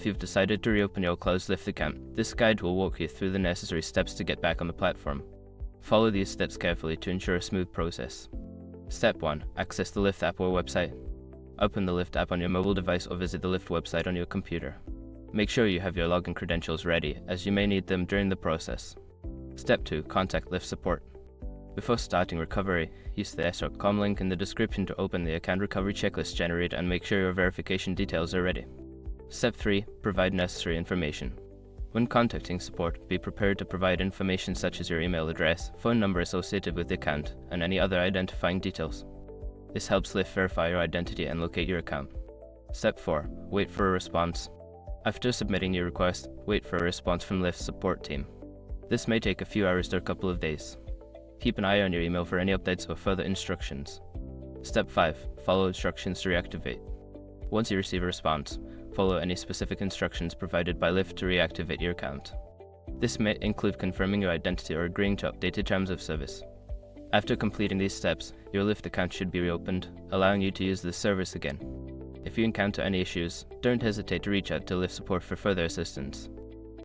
If you've decided to reopen your closed Lyft account, this guide will walk you through the necessary steps to get back on the platform. Follow these steps carefully to ensure a smooth process. Step 1. Access the Lyft app or website. Open the Lyft app on your mobile device or visit the Lyft website on your computer. Make sure you have your login credentials ready, as you may need them during the process. Step 2. Contact Lyft support. Before starting recovery, use the s.com link in the description to open the account recovery checklist generated and make sure your verification details are ready. Step 3. Provide necessary information. When contacting support, be prepared to provide information such as your email address, phone number associated with the account, and any other identifying details. This helps Lyft verify your identity and locate your account. Step 4. Wait for a response. After submitting your request, wait for a response from Lyft's support team. This may take a few hours to a couple of days. Keep an eye on your email for any updates or further instructions. Step 5. Follow instructions to reactivate. Once you receive a response, follow any specific instructions provided by Lyft to reactivate your account. This may include confirming your identity or agreeing to updated terms of service. After completing these steps, your Lyft account should be reopened, allowing you to use the service again. If you encounter any issues, don't hesitate to reach out to Lyft support for further assistance.